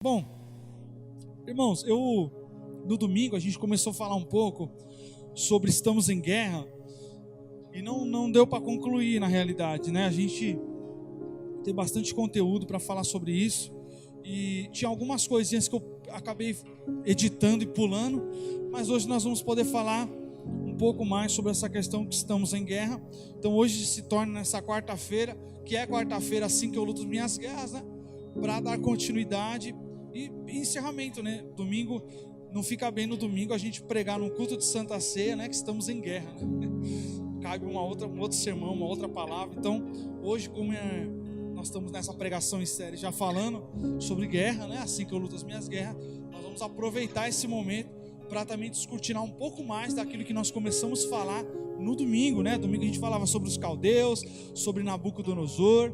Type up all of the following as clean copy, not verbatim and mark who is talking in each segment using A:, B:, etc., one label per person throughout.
A: Bom, irmãos, no domingo a gente começou a falar um pouco sobre estamos em guerra e não deu para concluir na realidade, né? A gente tem bastante conteúdo para falar sobre isso e tinha algumas coisinhas que eu acabei editando e pulando, mas hoje nós vamos poder falar um pouco mais sobre essa questão que estamos em guerra. Então hoje se torna nessa quarta-feira, que é quarta-feira assim que eu luto minhas guerras, né? Para dar continuidade e encerramento, né? Domingo, não fica bem no domingo a gente pregar num culto de Santa Ceia, né? Que estamos em guerra, né? Cabe um outro sermão, uma outra palavra. Então, hoje, nós estamos nessa pregação em série já falando sobre guerra, né? Assim que eu luto as minhas guerras, nós vamos aproveitar esse momento para também descortinar um pouco mais daquilo que nós começamos a falar no domingo, né? Domingo a gente falava sobre os caldeus, sobre Nabucodonosor,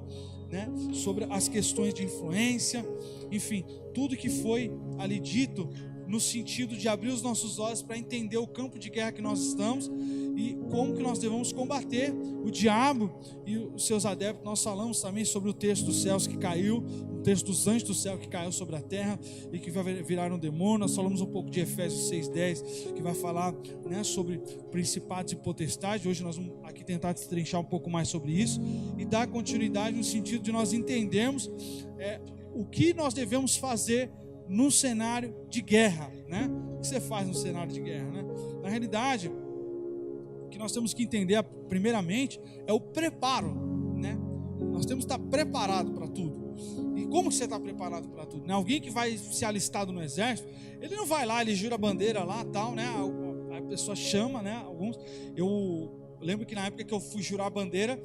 A: né? Sobre as questões de influência, enfim, tudo que foi ali dito no sentido de abrir os nossos olhos para entender o campo de guerra que nós estamos e como que nós devemos combater o diabo e os seus adeptos. Nós falamos também sobre o texto dos céus que caiu, o texto dos anjos do céu que caiu sobre a terra e que vai virar um demônio. Nós falamos um pouco de Efésios 6:10, que vai falar, né, sobre principados e potestades. Hoje nós vamos aqui tentar destrinchar um pouco mais sobre isso e dar continuidade no sentido de nós entendermos o que nós devemos fazer num cenário de guerra, né? O que você faz no cenário de guerra, né? Na realidade, o que nós temos que entender primeiramente é o preparo, né? Nós temos que estar preparado para tudo. E como que você está preparado para tudo, né? Alguém que vai se alistado no exército, ele não vai lá, ele jura a bandeira lá, tal, né? A pessoa chama, né? Alguns. Eu lembro que na época que eu fui jurar a bandeira,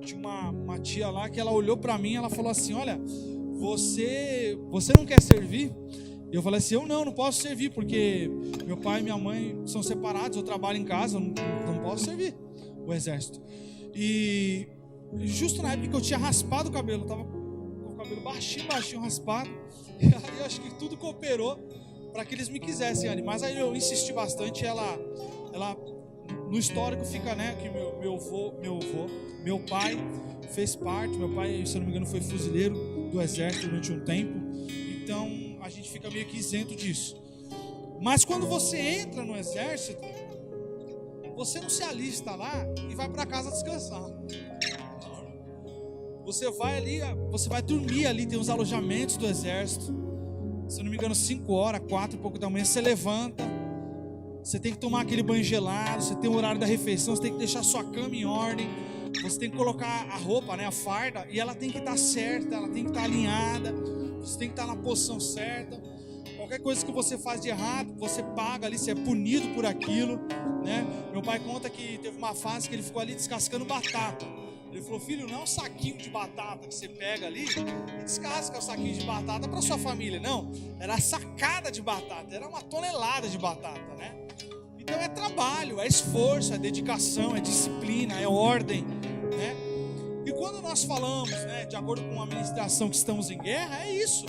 A: tinha uma tia lá que ela olhou para mim, ela falou assim: olha, você não quer servir? Eu falei assim: eu não posso servir, porque meu pai e minha mãe são separados, eu trabalho em casa, eu não posso servir o exército. E justo na época que eu tinha raspado o cabelo, eu tava com o cabelo baixinho raspado, e aí eu acho que tudo cooperou para que eles me quisessem ali. Mas aí eu insisti bastante, ela no histórico fica, né, que meu pai fez parte, meu pai, se eu não me engano, foi fuzileiro do exército durante um tempo, então a gente fica meio que isento disso. Mas quando você entra no exército, você não se alista lá e vai para casa descansar. Você vai ali, você vai dormir ali, tem os alojamentos do exército, se eu não me engano 5 horas, 4 e pouco da manhã, você levanta, você tem que tomar aquele banho gelado, você tem o horário da refeição, você tem que deixar sua cama em ordem, você tem que colocar a roupa, né, a farda, e ela tem que estar certa, ela tem que estar alinhada, você tem que estar na posição certa. Qualquer coisa que você faz de errado, você paga ali, você é punido por aquilo, né? Meu pai conta que teve uma fase que ele ficou ali descascando batata. Ele falou: filho, não é um saquinho de batata que você pega ali e descasca o saquinho de batata para sua família, não. Era a sacada de batata, era 1 tonelada de batata, né? Então é trabalho, é esforço, é dedicação, é disciplina, é ordem, né? E quando nós falamos, né, de acordo com a ministração que estamos em guerra, é isso.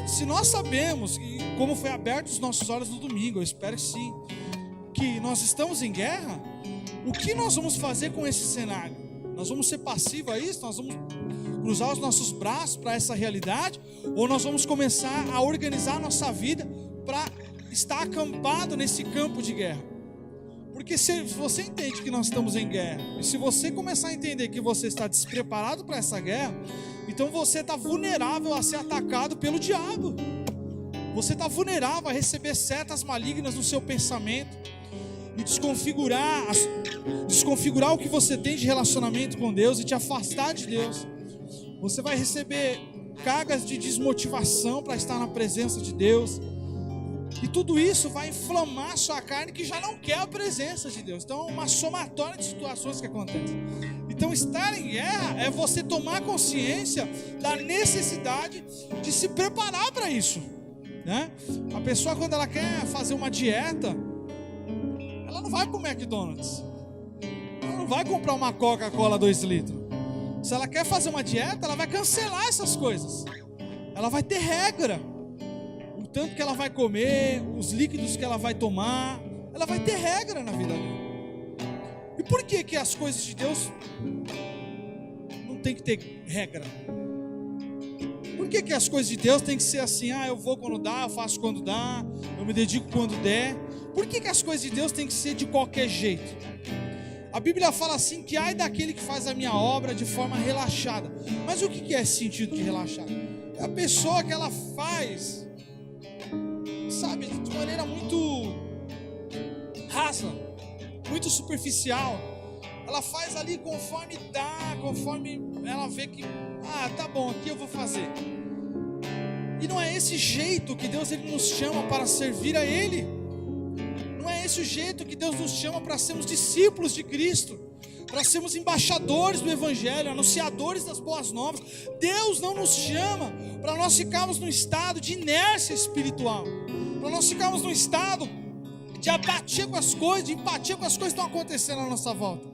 A: Se nós sabemos, e como foi aberto os nossos olhos no domingo, eu espero que sim, que nós estamos em guerra, o que nós vamos fazer com esse cenário? Nós vamos ser passivos a isso? Nós vamos cruzar os nossos braços para essa realidade? Ou nós vamos começar a organizar a nossa vida para estar acampado nesse campo de guerra? Porque se você entende que nós estamos em guerra, e se você começar a entender que você está despreparado para essa guerra, então você está vulnerável a ser atacado pelo diabo. Você está vulnerável a receber setas malignas no seu pensamento e desconfigurar o que você tem de relacionamento com Deus e te afastar de Deus. Você vai receber cargas de desmotivação para estar na presença de Deus. E tudo isso vai inflamar a sua carne, que já não quer a presença de Deus. Então é uma somatória de situações que acontecem. Então estar em guerra é você tomar consciência da necessidade de se preparar para isso, né? A pessoa, quando ela quer fazer uma dieta, ela não vai para o McDonald's, ela não vai comprar uma Coca-Cola 2 litros. Se ela quer fazer uma dieta, ela vai cancelar essas coisas. Ela vai ter regra. O tanto que ela vai comer, os líquidos que ela vai tomar, ela vai ter regra na vida dela. E por que as coisas de Deus não tem que ter regra? Por que as coisas de Deus tem que ser assim? Eu vou quando dá, eu faço quando dá, eu me dedico quando der. Por que as coisas de Deus tem que ser de qualquer jeito? A Bíblia fala assim que ai daquele que faz a minha obra de forma relaxada. Mas o que é esse sentido de relaxado? É a pessoa que ela faz, sabe, de maneira muito rasa, muito superficial. Ela faz ali conforme dá, conforme ela vê que, tá bom, aqui eu vou fazer. E não é esse jeito que Deus ele nos chama para servir a Ele. Não é esse o jeito que Deus nos chama para sermos discípulos de Cristo, para sermos embaixadores do Evangelho, anunciadores das boas novas. Deus não nos chama para nós ficarmos num estado de inércia espiritual, para nós ficarmos num estado de apatia com as coisas, de empatia com as coisas que estão acontecendo à nossa volta.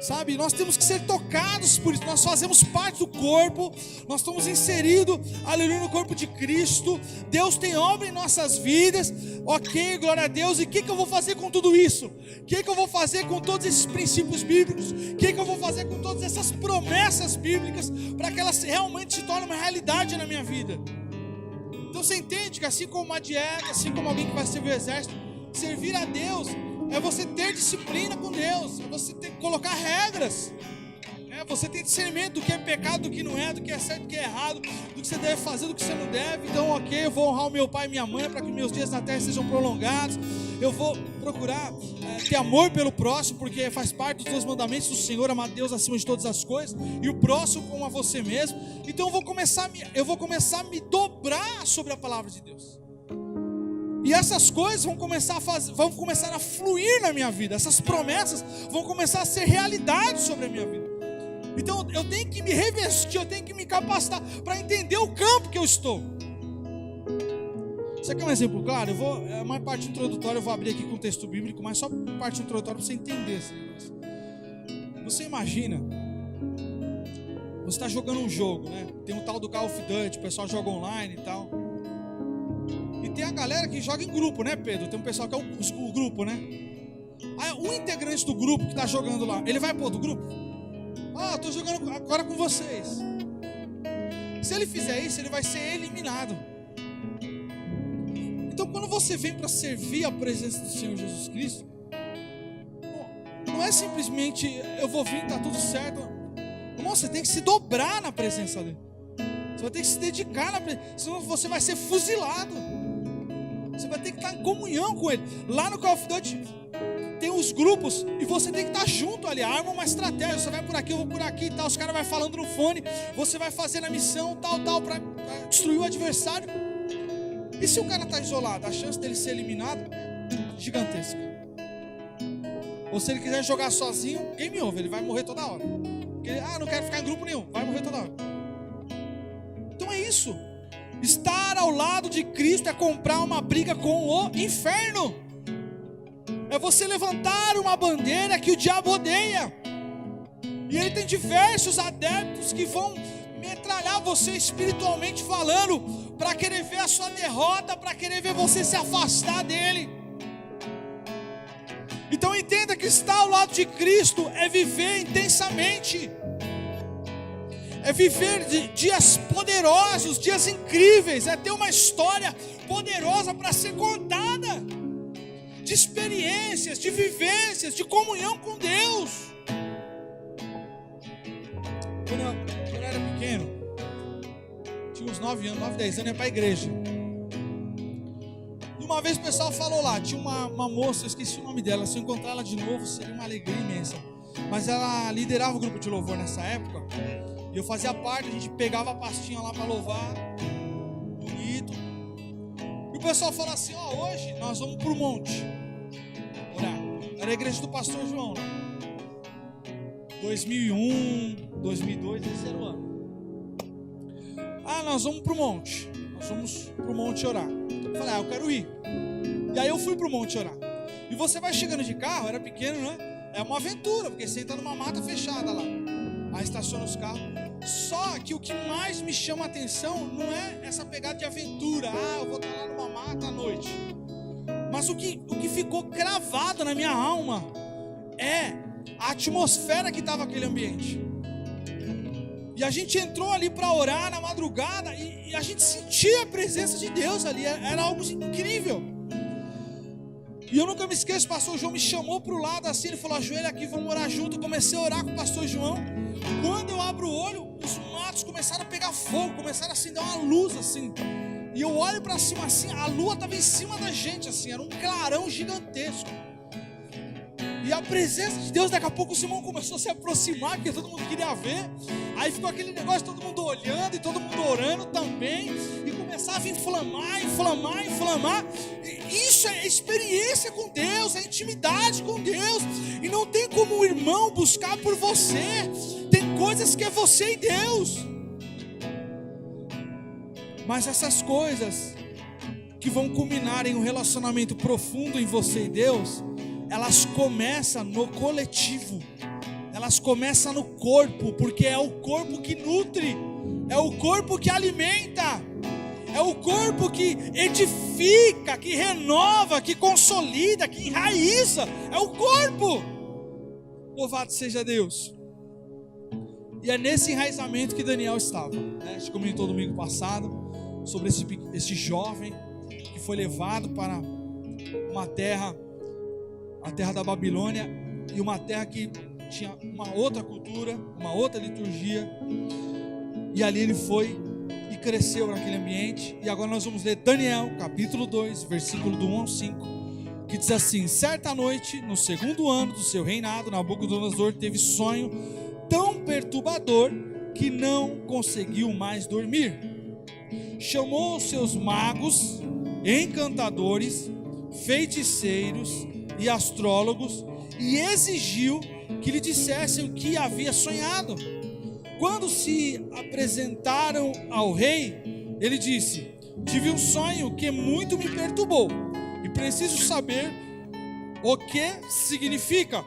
A: Sabe, nós temos que ser tocados por isso. Nós fazemos parte do corpo, nós estamos inseridos, aleluia, no corpo de Cristo. Deus tem obra em nossas vidas, ok, glória a Deus. E o que eu vou fazer com tudo isso? O que eu vou fazer com todos esses princípios bíblicos? O que eu vou fazer com todas essas promessas bíblicas, para que elas realmente se tornem uma realidade na minha vida? Então você entende que assim como uma dieta, assim como alguém que vai servir o exército, servir a Deus é você ter disciplina com Deus, é você ter que colocar regras, você ter discernimento do que é pecado, do que não é, do que é certo, do que é errado, do que você deve fazer, do que você não deve. Então, ok, eu vou honrar o meu pai e minha mãe para que meus dias na terra sejam prolongados. Eu vou procurar ter amor pelo próximo, porque faz parte dos 2 mandamentos do Senhor, amar Deus acima de todas as coisas e o próximo como a você mesmo. Então eu vou começar a me dobrar sobre a palavra de Deus. E essas coisas vão começar a fluir na minha vida. Essas promessas vão começar a ser realidade sobre a minha vida. Então eu tenho que me revestir, eu tenho que me capacitar para entender o campo que eu estou. Você quer um exemplo claro? Uma parte introdutória eu vou abrir aqui com o texto bíblico, mas só parte introdutória para você entender esse negócio. Você imagina, você está jogando um jogo, né? Tem um tal do Call of Duty, o pessoal joga online e tal. E tem a galera que joga em grupo, né, Pedro? Tem um pessoal que é o grupo, né? Aí o integrante do grupo que está jogando lá, ele vai para outro grupo? Estou jogando agora com vocês. Se ele fizer isso, ele vai ser eliminado. Então quando você vem para servir a presença do Senhor Jesus Cristo, não é simplesmente eu vou vir, está tudo certo. Irmão, você tem que se dobrar na presença dele. Você vai ter que se dedicar na presença, senão você vai ser fuzilado. Você vai ter que estar em comunhão com ele. Lá no Call of Duty tem os grupos e você tem que estar junto ali. Arma uma estratégia, você vai por aqui, eu vou por aqui e tal. Os caras vão falando no fone, você vai fazendo a missão tal, para destruir o adversário. E se o cara está isolado, a chance dele ser eliminado é gigantesca. Ou se ele quiser jogar sozinho, game over, ele vai morrer toda hora. Porque ele, não quero ficar em grupo nenhum, vai morrer toda hora. Então é isso. Estar ao lado de Cristo é comprar uma briga com o inferno. É você levantar uma bandeira que o diabo odeia. E ele tem diversos adeptos que vão metralhar você espiritualmente falando, para querer ver a sua derrota, para querer ver você se afastar dele. Então entenda que estar ao lado de Cristo é viver intensamente. É viver dias poderosos, dias incríveis, é ter uma história poderosa para ser contada, de experiências, de vivências, de comunhão com Deus. Quando eu era pequeno, tinha uns 9 anos, 9, 10 anos, ia para a igreja. E uma vez o pessoal falou lá, tinha uma moça, eu esqueci o nome dela, se eu encontrar ela de novo seria uma alegria imensa. Mas ela liderava o grupo de louvor nessa época. E eu fazia parte, a gente pegava a pastinha lá para louvar, bonito. E o pessoal falou assim, hoje nós vamos para o monte orar. Era a igreja do pastor João, né? 2001, 2002, esse era o ano. Nós vamos para o monte. Nós vamos para o monte orar. Eu falei, eu quero ir. E aí eu fui para o monte orar. E você vai chegando de carro, era pequeno, né? É uma aventura, porque você entra numa mata fechada lá. Aí estaciona os carros. Só que o que mais me chama a atenção não é essa pegada de aventura. Eu vou estar lá numa mata à noite. Mas o que ficou cravado na minha alma é a atmosfera que estava aquele ambiente. E a gente entrou ali para orar na madrugada e a gente sentia a presença de Deus ali, era algo incrível. E eu nunca me esqueço, o pastor João me chamou para o lado assim, ele falou: ajoelha aqui, vamos orar junto. Eu comecei a orar com o pastor João. Quando eu abro o olho, os matos começaram a pegar fogo, começaram a acender uma luz assim. E eu olho para cima assim, a lua estava em cima da gente assim, era um clarão gigantesco. E a presença de Deus, daqui a pouco o Simão começou a se aproximar, porque todo mundo queria ver. Aí ficou aquele negócio, todo mundo olhando e todo mundo orando também. E começava a inflamar. E isso é experiência com Deus, é intimidade com Deus. E não tem como o irmão buscar por você. Tem coisas que é você e Deus. Mas essas coisas que vão culminar em um relacionamento profundo em você e Deus, elas começam no coletivo, elas começam no corpo, porque é o corpo que nutre, é o corpo que alimenta, é o corpo que edifica, que renova, que consolida, que enraiza, é o corpo. Louvado seja Deus. E é nesse enraizamento que Daniel estava, né? A gente comentou domingo passado sobre esse jovem que foi levado para uma terra, a terra da Babilônia, e uma terra que tinha uma outra cultura, uma outra liturgia, e ali ele foi e cresceu naquele ambiente. E agora nós vamos ler Daniel, capítulo 2, versículo do 1 ao 5, que diz assim: certa noite, no segundo ano do seu reinado, Nabucodonosor teve sonho tão perturbador que não conseguiu mais dormir. Chamou os seus magos, encantadores, feiticeiros e astrólogos e exigiu que lhe dissessem o que havia sonhado. Quando se apresentaram ao rei, ele disse: tive um sonho que muito me perturbou e preciso saber o que significa.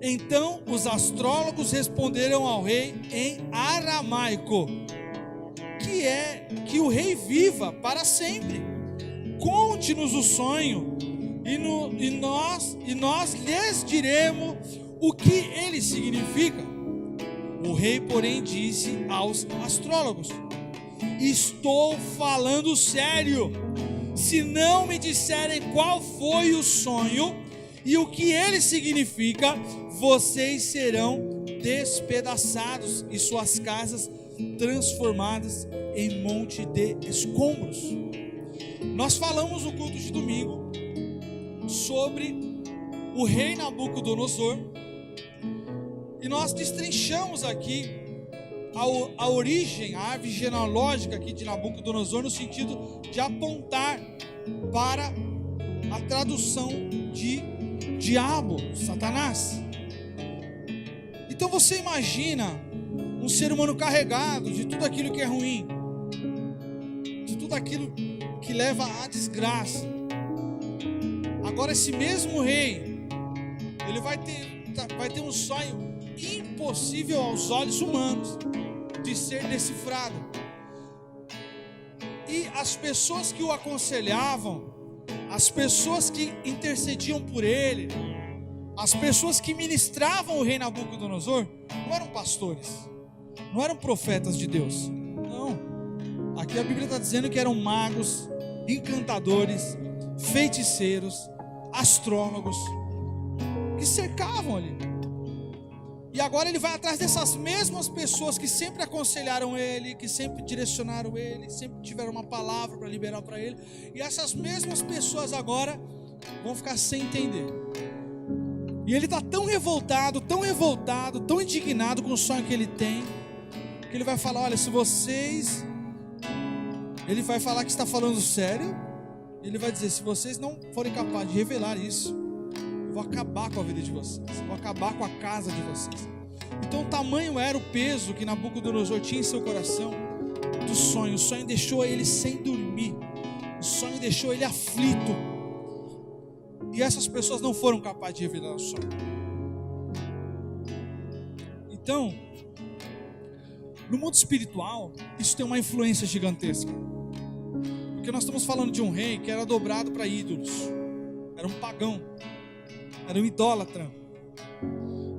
A: Então os astrólogos responderam ao rei em aramaico: que é que o rei viva para sempre. Conte-nos o sonho e nós lhes diremos o que ele significa. O rei, porém, disse aos astrólogos: estou falando sério. Se não me disserem qual foi o sonho e o que ele significa, vocês serão despedaçados e suas casas transformadas em monte de escombros. Nós falamos no culto de domingo sobre o rei Nabucodonosor e nós destrinchamos aqui a origem, a árvore genealógica aqui de Nabucodonosor, no sentido de apontar para a tradução de diabo, Satanás. Então você imagina um ser humano carregado de tudo aquilo que é ruim, de tudo aquilo que leva à desgraça. Agora esse mesmo rei, ele vai ter um sonho impossível aos olhos humanos de ser decifrado. E as pessoas que o aconselhavam, as pessoas que intercediam por ele, as pessoas que ministravam o rei Nabucodonosor, não eram pastores, não eram profetas de Deus, não. Aqui a Bíblia está dizendo que eram magos, encantadores, feiticeiros, astrólogos, que cercavam ali. E agora ele vai atrás dessas mesmas pessoas que sempre aconselharam ele, que sempre direcionaram ele, sempre tiveram uma palavra para liberar para ele. E essas mesmas pessoas agora vão ficar sem entender. E ele está tão revoltado, tão indignado com o sonho que ele tem, que ele vai falar: olha, se vocês... Ele vai falar que está falando sério. Ele vai dizer: se vocês não forem capazes de revelar isso, eu vou acabar com a vida de vocês, vou acabar com a casa de vocês. Então tamanho era o peso que Nabucodonosor tinha em seu coração do sonho. O sonho deixou ele sem dormir, o sonho deixou ele aflito. E essas pessoas não foram capazes de revelar o sonho. Então, no mundo espiritual, isso tem uma influência gigantesca. Porque nós estamos falando de um rei que era dobrado para ídolos, era um pagão, era um idólatra.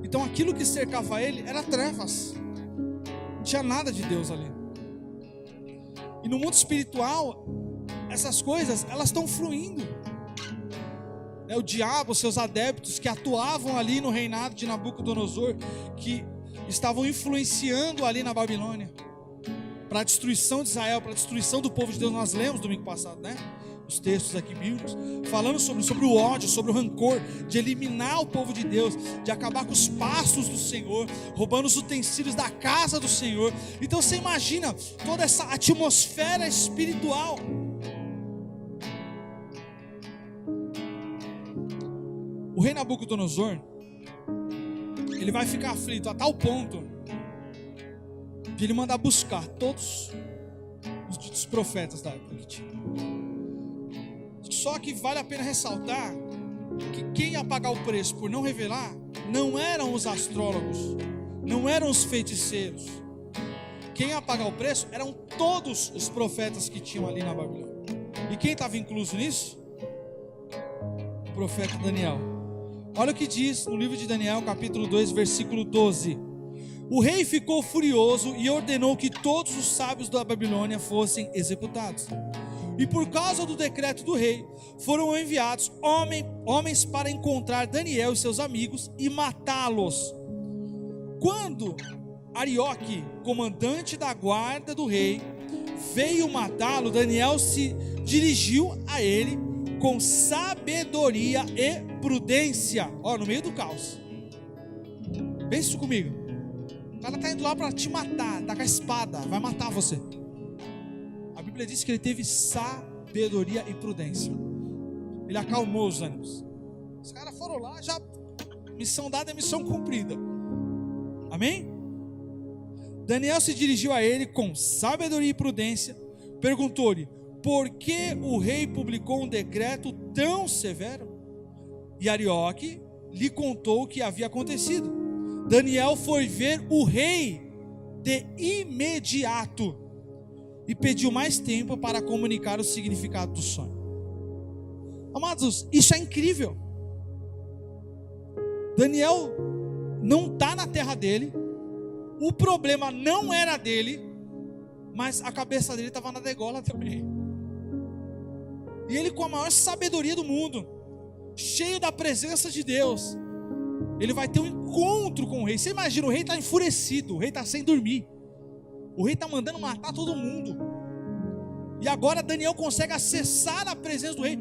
A: Então aquilo que cercava ele era trevas. tinha nada de Deus ali. E no mundo espiritual, essas coisas, elas estão fluindo. O diabo, seus adeptos que atuavam ali no reinado de Nabucodonosor, que estavam influenciando ali na Babilônia, para a destruição de Israel, para a destruição do povo de Deus. Nós lemos domingo passado, né? Os textos aqui bíblicos, falando sobre o ódio, sobre o rancor, de eliminar o povo de Deus, de acabar com os pastos do Senhor, roubando os utensílios da casa do Senhor. Então você imagina toda essa atmosfera espiritual. O rei Nabucodonosor, ele vai ficar aflito a tal ponto de ele mandar buscar todos os ditos profetas da época que tinha. Só que vale a pena ressaltar que quem ia pagar o preço por não revelar não eram os astrólogos, não eram os feiticeiros. Quem ia pagar o preço eram todos os profetas que tinham ali na Babilônia. E quem estava incluso nisso? O profeta Daniel. Olha o que diz no livro de Daniel, capítulo 2, versículo 12. O rei ficou furioso e ordenou que todos os sábios da Babilônia fossem executados. E por causa do decreto do rei, foram enviados homens para encontrar Daniel e seus amigos e matá-los. Quando Arioque, comandante da guarda do rei, veio matá-lo, Daniel se dirigiu a ele com sabedoria e prudência. No meio do caos. Pensa isso comigo. O cara está indo lá para te matar, está com a espada, vai matar você. A Bíblia diz que ele teve sabedoria e prudência. Ele acalmou os ânimos. Os caras foram lá, já missão dada é missão cumprida. Amém? Daniel se dirigiu a ele com sabedoria e prudência, perguntou-lhe: por que o rei publicou um decreto tão severo? E Arioque lhe contou o que havia acontecido. Daniel foi ver o rei de imediato e pediu mais tempo para comunicar o significado do sonho. Amados, isso é incrível. Daniel não está na terra dele, o problema não era dele, mas a cabeça dele estava na degola também. E ele, com a maior sabedoria do mundo, cheio da presença de Deus, ele vai ter um encontro com o rei. Você imagina, o rei está enfurecido, o rei está sem dormir, o rei está mandando matar todo mundo. E agora Daniel consegue acessar a presença do rei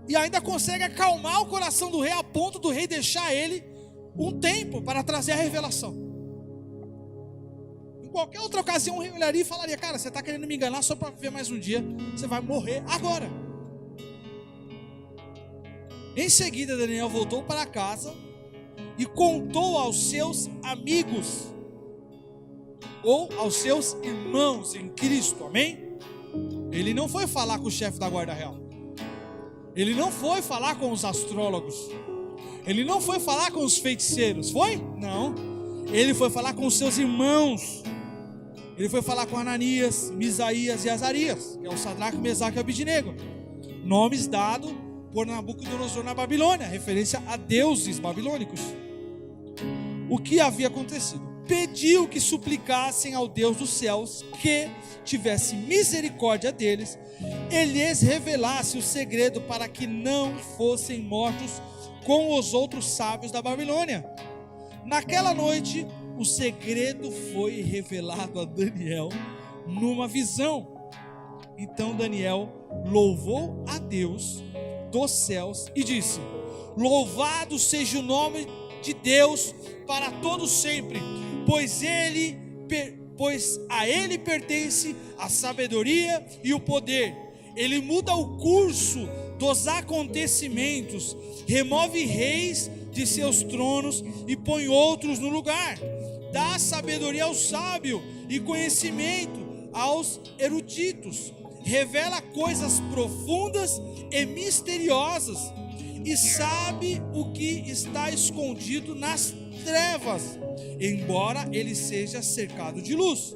A: e ainda consegue acalmar o coração do rei, a ponto do rei deixar ele um tempo para trazer a revelação. Em qualquer outra ocasião o rei olharia e falaria: cara, você está querendo me enganar só para viver mais um dia, você vai morrer agora. Em seguida Daniel voltou para casa e contou aos seus amigos, ou aos seus irmãos em Cristo, amém? Ele não foi falar com o chefe da guarda real, ele não foi falar com os astrólogos, ele não foi falar com os feiticeiros, foi? Não, ele foi falar com os seus irmãos, ele foi falar com Ananias, Misaías e Azarias, que é o Sadraque, Mesaque e Abidnego, nomes dados por Nabucodonosor na Babilônia, referência a deuses babilônicos. O que havia acontecido? Pediu que suplicassem ao Deus dos céus que tivesse misericórdia deles e lhes revelasse o segredo para que não fossem mortos com os outros sábios da Babilônia. Naquela noite, o segredo foi revelado a Daniel numa visão. Então Daniel louvou a Deus dos céus e disse: louvado seja o nome de Deus para todos sempre, pois a ele pertence a sabedoria e o poder. Ele muda o curso dos acontecimentos, remove reis de seus tronos e põe outros no lugar, dá sabedoria ao sábio e conhecimento aos eruditos, revela coisas profundas e misteriosas e sabe o que está escondido nas trevas, embora ele seja cercado de luz.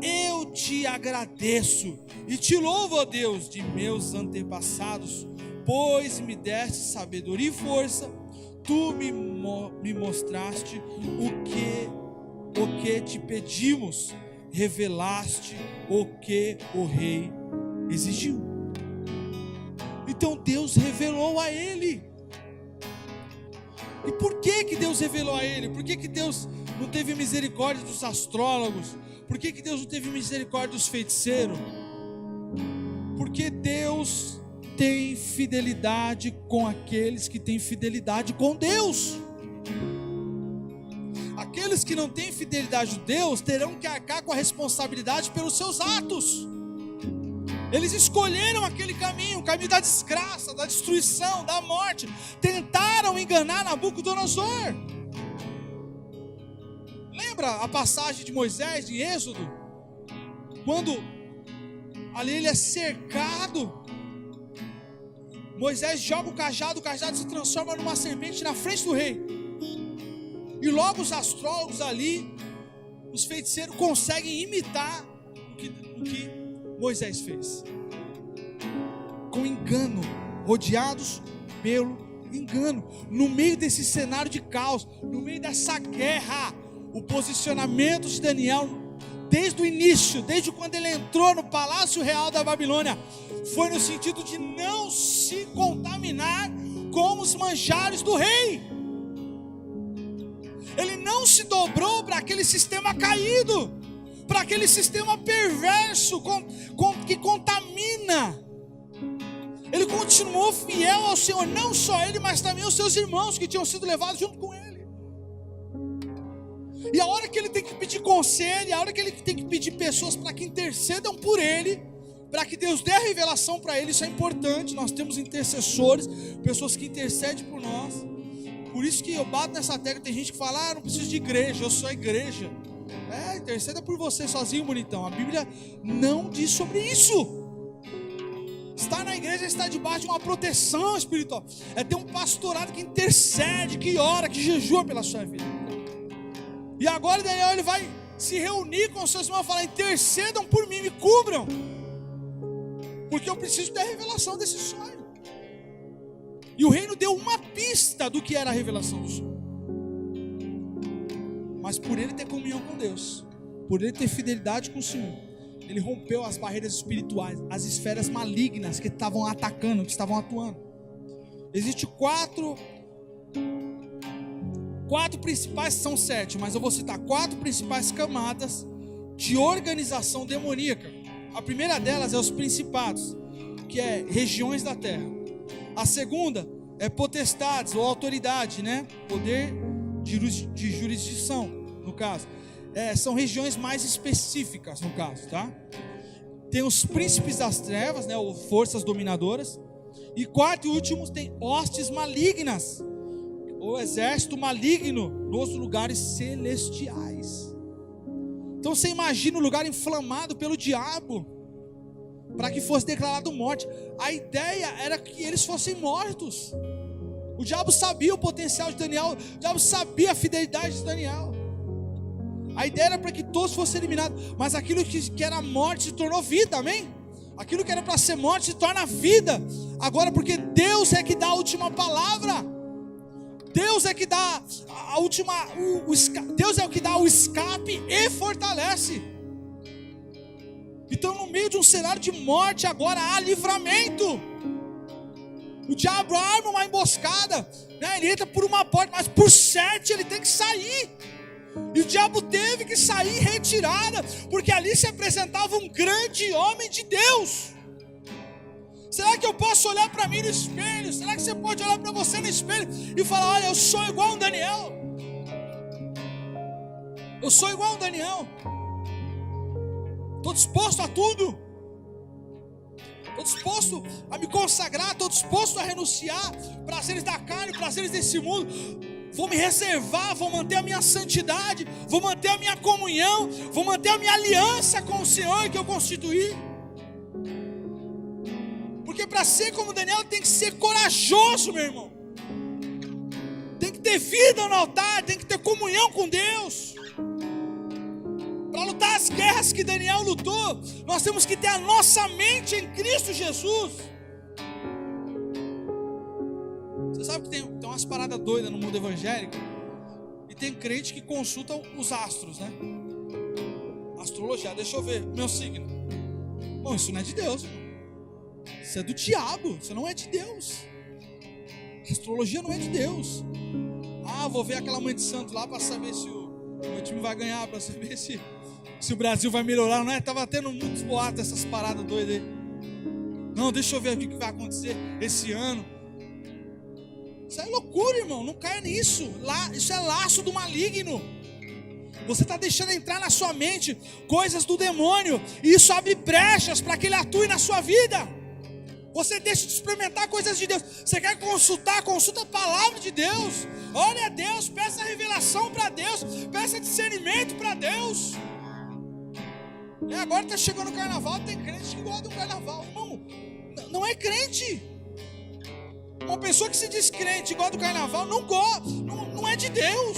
A: Eu te agradeço e te louvo, ó Deus de meus antepassados, pois me deste sabedoria e força. Tu me mostraste o que o que te pedimos, revelaste o que o rei exigiu. Então Deus revelou a ele. E por que Deus revelou a ele? Por que Deus não teve misericórdia dos astrólogos? Por que Deus não teve misericórdia dos feiticeiros? Porque Deus tem fidelidade com aqueles que têm fidelidade com Deus. Aqueles que não têm fidelidade a Deus terão que arcar com a responsabilidade pelos seus atos. Eles escolheram aquele caminho, o caminho da desgraça, da destruição, da morte. Tentaram enganar Nabucodonosor. Lembra a passagem de Moisés em Êxodo? Quando ali ele é cercado, Moisés joga o cajado se transforma numa serpente na frente do rei. E logo os astrólogos ali, os feiticeiros, conseguem imitar o que Moisés fez. Com engano, rodeados pelo engano. No meio desse cenário de caos, no meio dessa guerra, o posicionamento de Daniel, desde o início, desde quando ele entrou no palácio real da Babilônia, foi no sentido de não se contaminar com os manjares do rei. Ele não se dobrou para aquele sistema caído, para aquele sistema perverso que contamina. Ele continuou fiel ao Senhor, não só ele, mas também os seus irmãos que tinham sido levados junto com ele. E a hora que ele tem que pedir conselho, a hora que ele tem que pedir pessoas para que intercedam por ele, para que Deus dê a revelação para ele, isso é importante. Nós temos intercessores, pessoas que intercedem por nós. Por isso que eu bato nessa tecla. Tem gente que fala, não preciso de igreja, eu sou a igreja. Interceda por você sozinho, bonitão. A Bíblia não diz sobre isso. Estar na igreja é estar debaixo de uma proteção espiritual. É ter um pastorado que intercede, que ora, que jejua pela sua vida. E agora Daniel, ele vai se reunir com os seus irmãos e falar, intercedam por mim, me cubram, porque eu preciso ter a revelação desse sonho. E o reino deu uma pista do que era a revelação do sonho. Mas por ele ter comunhão com Deus, por ele ter fidelidade com o Senhor, ele rompeu as barreiras espirituais, as esferas malignas que estavam atacando, que estavam atuando. Existem quatro principais, são 7, mas eu vou citar 4 principais camadas de organização demoníaca. A primeira delas é os principados, que é regiões da terra. A segunda é potestades ou autoridade, né? Poder de jurisdição, no caso. São regiões mais específicas, no caso, tá? Tem os príncipes das trevas, né? Ou forças dominadoras. E quarto e último, tem hostes malignas, ou exército maligno nos lugares celestiais. Então você imagina o lugar inflamado pelo diabo, para que fosse declarado morte. A ideia era que eles fossem mortos. O diabo sabia o potencial de Daniel, o diabo sabia a fidelidade de Daniel. A ideia era para que todos fossem eliminados, mas aquilo que era morte se tornou vida, amém? Aquilo que era para ser morte se torna vida, agora, porque Deus é que dá a última palavra. Deus é que dá a última, Deus é o que dá o escape e fortalece. Então, no meio de um cenário de morte, agora há livramento. O diabo arma uma emboscada, né? Ele entra por uma porta, mas por 7 ele tem que sair. E o diabo teve que sair retirada, porque ali se apresentava um grande homem de Deus. Será que eu posso olhar para mim no espelho? Será que você pode olhar para você no espelho e falar, olha, eu sou igual um Daniel? Eu sou igual um Daniel. Estou disposto a tudo. Estou disposto a me consagrar. Estou disposto a renunciar prazeres da carne, prazeres desse mundo. Vou me reservar, vou manter a minha santidade, vou manter a minha comunhão, vou manter a minha aliança com o Senhor que eu constituí. Porque para ser como Daniel tem que ser corajoso, meu irmão. Tem que ter vida no altar, tem que ter comunhão com Deus. Para lutar as guerras que Daniel lutou, nós temos que ter a nossa mente em Cristo Jesus. Você sabe que tem umas paradas doidas no mundo evangélico? E tem crente que consulta os astros, né? Astrologia, deixa eu ver, meu signo. Bom, isso não é de Deus, irmão. Isso é do diabo, isso não é de Deus. Astrologia não é de Deus. Ah, vou ver aquela mãe de santo lá para saber se o meu time vai ganhar, para saber se o Brasil vai melhorar, não é? Tava tendo muitos boatos, essas paradas doidas aí. Não, deixa eu ver o que vai acontecer esse ano. Isso é loucura, irmão, não caia nisso. Isso é laço do maligno. Você está deixando entrar na sua mente coisas do demônio, e isso abre brechas para que ele atue na sua vida. Você deixa de experimentar coisas de Deus. Você quer consultar, consulta a palavra de Deus. Ore a Deus, peça revelação para Deus, peça discernimento para Deus. E agora está chegando o carnaval, tem crente que gosta do carnaval. Irmão, não é crente. Uma pessoa que se diz crente e gosta do carnaval não é de Deus.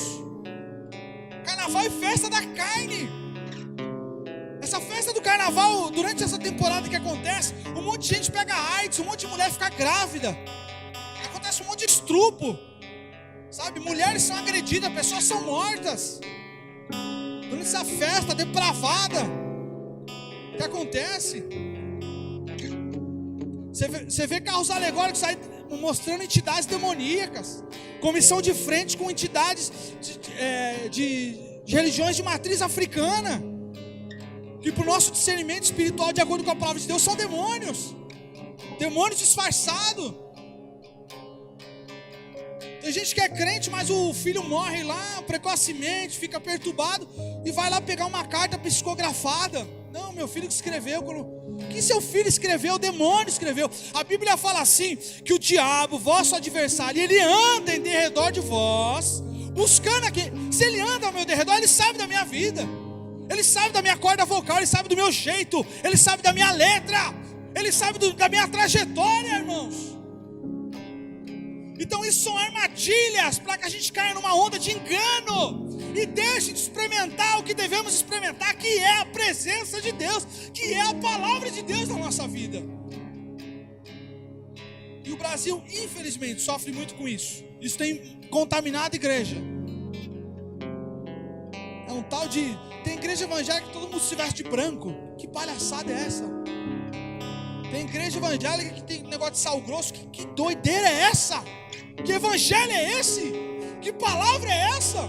A: Carnaval é festa da carne. Essa festa do carnaval, durante essa temporada que acontece, um monte de gente pega AIDS, um monte de mulher fica grávida, acontece um monte de estupro, sabe? Mulheres são agredidas, pessoas são mortas durante essa festa depravada. O que acontece? Você vê carros alegóricos aí mostrando entidades demoníacas, comissão de frente com entidades de religiões de matriz africana, que para o nosso discernimento espiritual, de acordo com a palavra de Deus, são demônios disfarçados. Tem gente que é crente, mas o filho morre lá precocemente, fica perturbado e vai lá pegar uma carta psicografada. Não, meu filho que escreveu. Que seu filho escreveu? O demônio escreveu. A Bíblia fala assim, que o diabo, vosso adversário, ele anda em derredor de vós, buscando aqui. Se ele anda ao meu derredor, ele sabe da minha vida, ele sabe da minha corda vocal, ele sabe do meu jeito, ele sabe da minha letra, ele sabe da minha trajetória, irmãos. Então isso são armadilhas para que a gente caia numa onda de engano e deixe de experimentar o que devemos experimentar, que é a presença de Deus, que é a palavra de Deus na nossa vida. E o Brasil, infelizmente, sofre muito com isso. Isso tem contaminado a igreja. É um tal de... Tem igreja evangélica que todo mundo se veste de branco. Que palhaçada é essa? Tem igreja evangélica que tem negócio de sal grosso. Que doideira é essa? Que evangelho é esse? Que palavra é essa?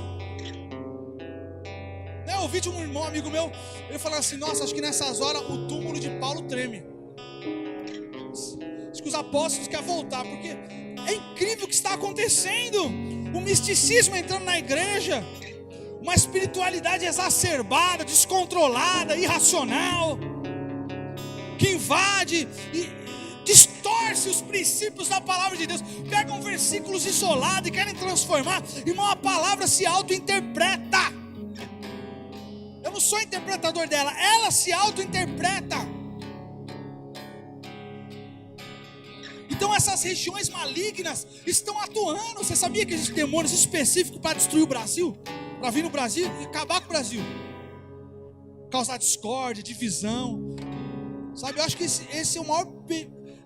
A: Eu ouvi de um irmão, amigo meu, ele falando assim: nossa, acho que nessas horas o túmulo de Paulo treme. Acho que os apóstolos querem voltar, porque é incrível o que está acontecendo. O misticismo entrando na igreja, uma espiritualidade exacerbada, descontrolada, irracional, que invade e distorce os princípios da palavra de Deus. Pegam versículos isolados e querem transformar. Irmão, a palavra se auto-interpreta. Eu não sou interpretador dela, ela se auto-interpreta. Então essas regiões malignas estão atuando. Você sabia que existem demônios específicos para destruir o Brasil? Para vir no Brasil e acabar com o Brasil, causar discórdia, divisão. Sabe, eu acho que esse é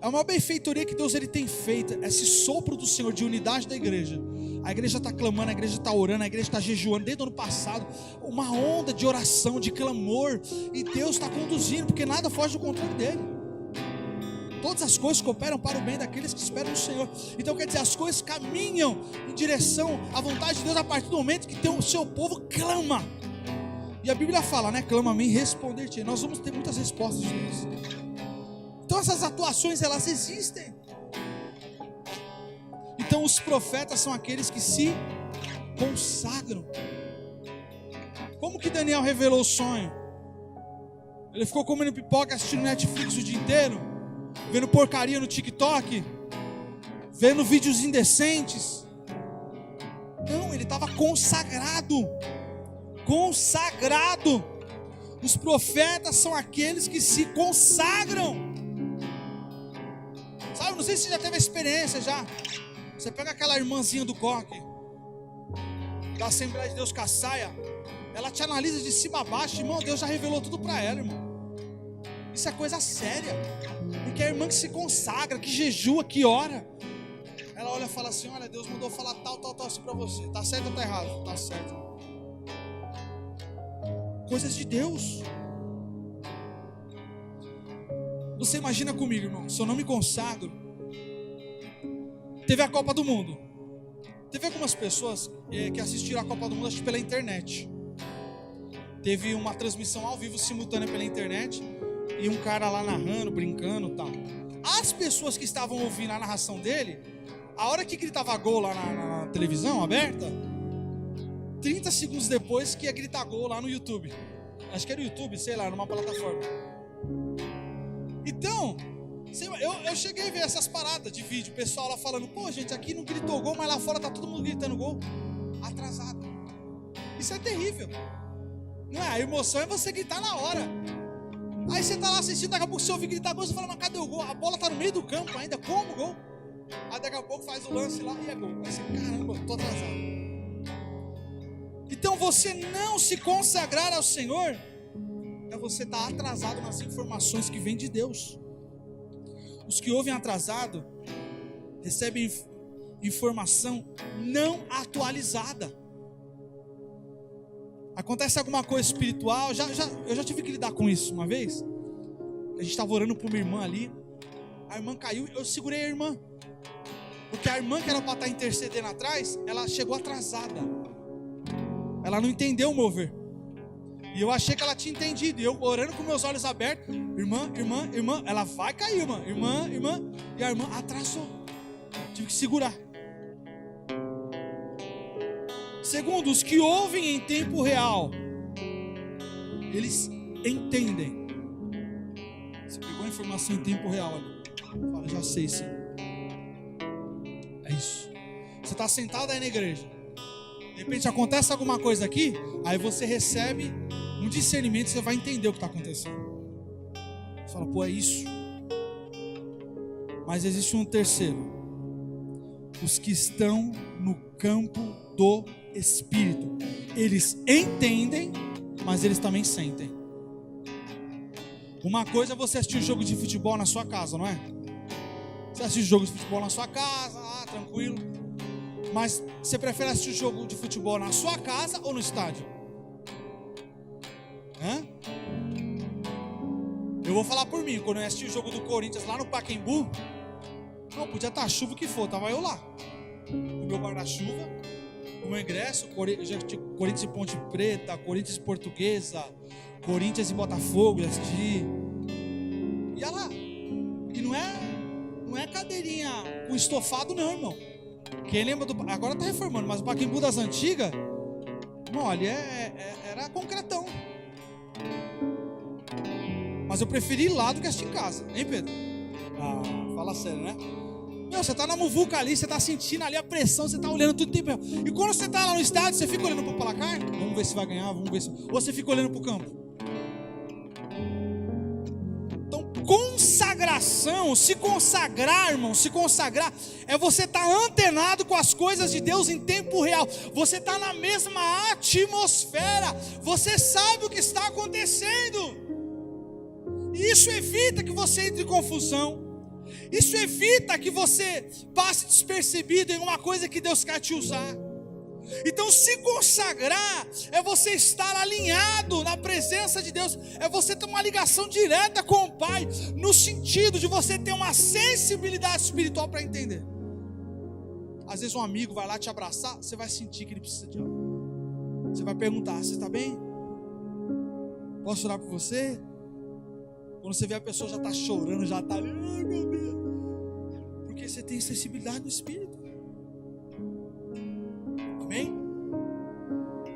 A: a maior benfeitoria que Deus ele tem feito. Esse sopro do Senhor de unidade da igreja. A igreja está clamando, a igreja está orando, a igreja está jejuando. Desde o ano passado, uma onda de oração, de clamor. E Deus está conduzindo, porque nada foge do controle dele. Todas as coisas cooperam para o bem daqueles que esperam no Senhor. Então quer dizer, as coisas caminham em direção à vontade de Deus a partir do momento que o seu povo clama. E a Bíblia fala, né? Clama a mim, responder-te. Nós vamos ter muitas respostas de Deus. Então essas atuações, elas existem. Então os profetas são aqueles que se consagram. Como que Daniel revelou o sonho? Ele ficou comendo pipoca, assistindo Netflix o dia inteiro, vendo porcaria no TikTok, vendo vídeos indecentes. Não, ele estava consagrado. Consagrado. Os profetas são aqueles que se consagram. Sabe, não sei se você já teve a experiência já. Você pega aquela irmãzinha do coque, da Assembleia de Deus Caçaia, ela te analisa de cima a baixo, irmão, Deus já revelou tudo para ela, irmão. Isso é coisa séria, porque é a irmã que se consagra, que jejua, que ora. Ela olha olha e fala assim: olha, Deus mandou falar tal assim pra você. Tá certo ou tá errado? Tá certo. Coisas de Deus. Você imagina comigo, irmão, se eu não me consagro. Teve a Copa do Mundo. Teve algumas pessoas que assistiram a Copa do Mundo, acho que pela internet. Teve uma transmissão ao vivo, simultânea pela internet. E um cara lá narrando, brincando e tal. As pessoas que estavam ouvindo a narração dele, a hora que gritava gol lá na televisão aberta, 30 segundos depois que ia gritar gol lá no YouTube. Acho que era o YouTube, sei lá, numa plataforma. Então, eu cheguei a ver essas paradas de vídeo, o pessoal lá falando: pô, gente, aqui não gritou gol, mas lá fora tá todo mundo gritando gol. Atrasado. Isso é terrível. Não é? A emoção é você gritar na hora. Aí você tá lá assistindo, daqui a pouco você ouve gritar gol, você fala: mas cadê o gol? A bola tá no meio do campo ainda, como gol? Aí daqui a pouco faz o lance lá e é gol. Aí você: caramba, tô atrasado. Então você não se consagrar ao Senhor é você estar atrasado nas informações que vêm de Deus. Os que ouvem atrasado recebem informação não atualizada. Acontece alguma coisa espiritual, eu já tive que lidar com isso uma vez. A gente estava orando por uma irmã ali, a irmã caiu, eu segurei a irmã, porque a irmã que era para estar intercedendo atrás, ela chegou atrasada, ela não entendeu o mover, e eu achei que ela tinha entendido, e eu orando com meus olhos abertos: irmã, ela vai cair, irmã, e a irmã atrasou, tive que segurar. Segundo, os que ouvem em tempo real, eles entendem. Você pegou a informação em tempo real ali, fala: já sei, sim. É isso. Você está sentado aí na igreja, de repente acontece alguma coisa aqui, aí você recebe um discernimento, você vai entender o que está acontecendo. Você fala: pô, é isso. Mas existe um terceiro: os que estão no campo do Espírito. Eles entendem, mas eles também sentem. Uma coisa é você assistir um jogo de futebol na sua casa, não é? Você assiste um jogo de futebol na sua casa, tranquilo. Mas você prefere assistir um jogo de futebol na sua casa ou no estádio? Eu vou falar por mim. Quando eu assisti o jogo do Corinthians lá no Pacaembu, não podia estar chuva o que for, tava eu lá com o meu guarda-chuva, o meu ingresso. Corinthians e Ponte Preta, Corinthians e Portuguesa, Corinthians e Botafogo, eu assisti. Ia lá. E não é cadeirinha com estofado não, irmão. Quem lembra do... Agora tá reformando, mas o Pacaembu das antigas, irmão, ali era concretão. Mas eu preferi ir lá do que assistir em casa, hein, Pedro? Fala sério, né? Meu, você tá na muvuca ali, você tá sentindo ali a pressão, você tá olhando tudo tempo. E quando você tá lá no estádio, você fica olhando pro placar? Vamos ver se vai ganhar, vamos ver se... Ou você fica olhando pro campo? Então, consagração, se consagrar, irmão, se consagrar, é você estar antenado com as coisas de Deus em tempo real. Você tá na mesma atmosfera, você sabe o que está acontecendo. E isso evita que você entre em confusão. Isso evita que você passe despercebido em uma coisa que Deus quer te usar. Então, se consagrar é você estar alinhado na presença de Deus, é você ter uma ligação direta com o Pai, no sentido de você ter uma sensibilidade espiritual para entender. Às vezes um amigo vai lá te abraçar, você vai sentir que ele precisa de algo. Você vai perguntar: você está bem? Posso orar por você? Quando você vê a pessoa já está chorando, já está... Ai, meu Deus. Porque você tem sensibilidade no Espírito. Amém?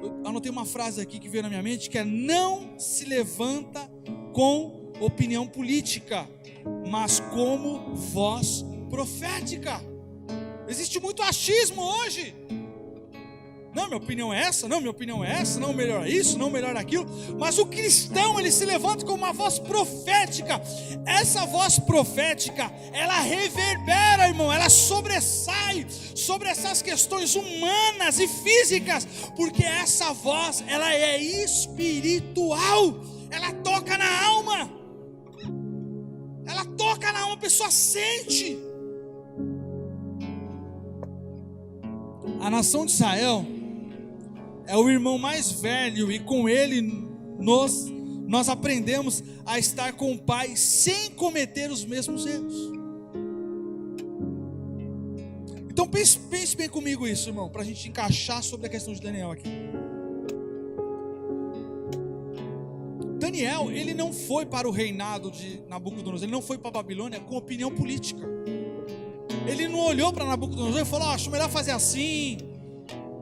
A: Eu anotei uma frase aqui que veio na minha mente, que é: não se levanta com opinião política, mas como voz profética. Existe muito achismo hoje. Não, minha opinião é essa, não, minha opinião é essa, não, melhor isso, não, melhor aquilo. Mas o cristão, ele se levanta com uma voz profética. Essa voz profética, ela reverbera, irmão, ela sobressai sobre essas questões humanas e físicas, porque essa voz, ela é espiritual, ela toca na alma. Ela toca na alma, a pessoa sente. A nação de Israel é o irmão mais velho, e com ele nós aprendemos a estar com o Pai sem cometer os mesmos erros. Então pense bem comigo isso, irmão, para a gente encaixar sobre a questão de Daniel aqui. Daniel, ele não foi para o reinado de Nabucodonosor, ele não foi para a Babilônia com opinião política. Ele não olhou para Nabucodonosor e falou: acho melhor fazer assim.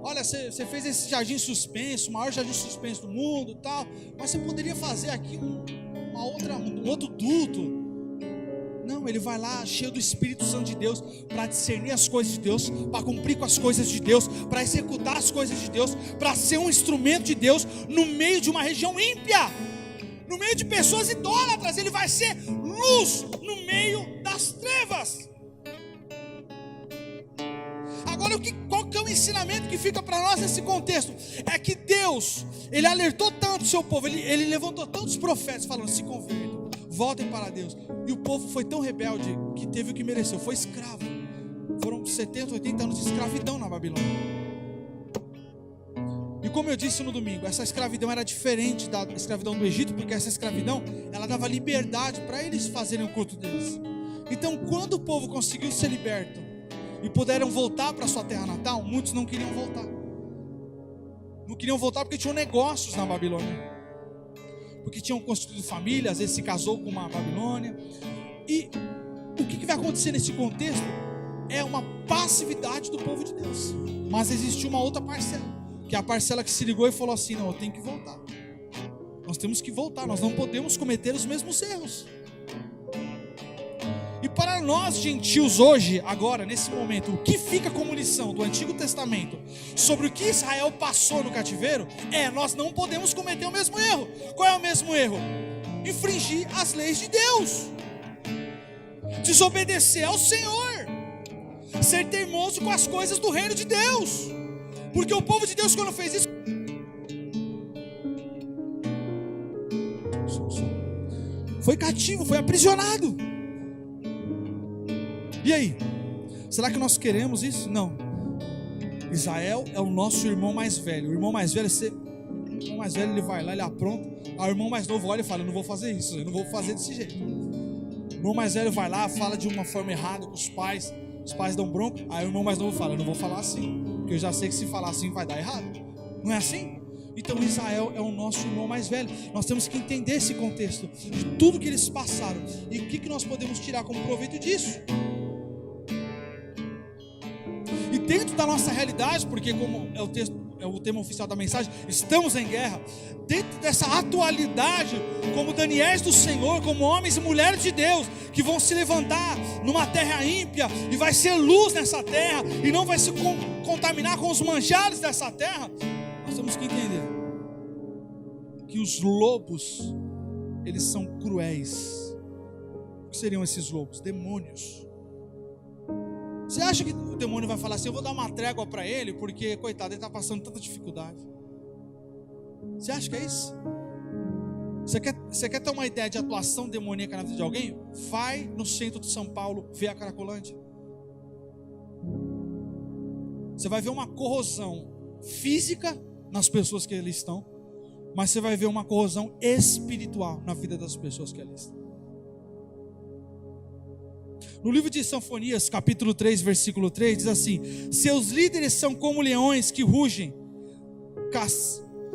A: Olha, você fez esse jardim suspenso, o maior jardim suspenso do mundo e tal, mas você poderia fazer aqui um outro duto. Não, ele vai lá cheio do Espírito Santo de Deus para discernir as coisas de Deus, para cumprir com as coisas de Deus, para executar as coisas de Deus, para ser um instrumento de Deus no meio de uma região ímpia, no meio de pessoas idólatras. Ele vai ser luz no meio das trevas. Agora, qual que é o ensinamento que fica para nós nesse contexto? É que Deus, Ele alertou tanto o seu povo, Ele levantou tantos profetas falando: se convertam, voltem para Deus. E o povo foi tão rebelde que teve o que mereceu, foi escravo. Foram 70, 80 anos de escravidão na Babilônia. E como eu disse no domingo, essa escravidão era diferente da escravidão do Egito, porque essa escravidão, ela dava liberdade para eles fazerem o culto deles. Então, quando o povo conseguiu ser liberto e puderam voltar para sua terra natal, muitos não queriam voltar. Não queriam voltar porque tinham negócios na Babilônia, porque tinham construído família, às vezes se casou com uma Babilônia. E o que vai acontecer nesse contexto é uma passividade do povo de Deus. Mas existe uma outra parcela, que é a parcela que se ligou e falou assim: não, eu tenho que voltar. Nós temos que voltar, nós não podemos cometer os mesmos erros. E para nós gentios hoje, agora, nesse momento, o que fica como lição do Antigo Testamento sobre o que Israel passou no cativeiro é: nós não podemos cometer o mesmo erro. Qual é o mesmo erro? Infringir as leis de Deus, desobedecer ao Senhor, ser teimoso com as coisas do reino de Deus. Porque o povo de Deus, quando fez isso, foi cativo, foi aprisionado. E aí? Será que nós queremos isso? Não. Israel é o nosso irmão mais velho. O irmão mais velho, o irmão mais velho, ele vai lá, ele apronta. Aí o irmão mais novo olha e fala: eu não vou fazer isso, eu não vou fazer desse jeito. O irmão mais velho vai lá, fala de uma forma errada com os pais dão bronca. Aí o irmão mais novo fala: eu não vou falar assim, porque eu já sei que se falar assim vai dar errado. Não é assim? Então Israel é o nosso irmão mais velho. Nós temos que entender esse contexto de tudo que eles passaram e o que nós podemos tirar como proveito disso. E dentro da nossa realidade, porque como é o tema oficial da mensagem, estamos em guerra. Dentro dessa atualidade, como Daniéis do Senhor, como homens e mulheres de Deus, que vão se levantar numa terra ímpia, e vai ser luz nessa terra, e não vai se contaminar com os manjares dessa terra. Nós temos que entender que os lobos, eles são cruéis. O que seriam esses lobos? Demônios. Você acha que o demônio vai falar assim: eu vou dar uma trégua para ele, porque, coitado, ele está passando tanta dificuldade? Você acha que é isso? Você quer ter uma ideia de atuação demoníaca na vida de alguém? Vai no centro de São Paulo ver a Cracolândia. Você vai ver uma corrosão física nas pessoas que ali estão, mas você vai ver uma corrosão espiritual na vida das pessoas que ali estão. No livro de Sinfonias, capítulo 3, versículo 3, diz assim: seus líderes são como leões que rugem,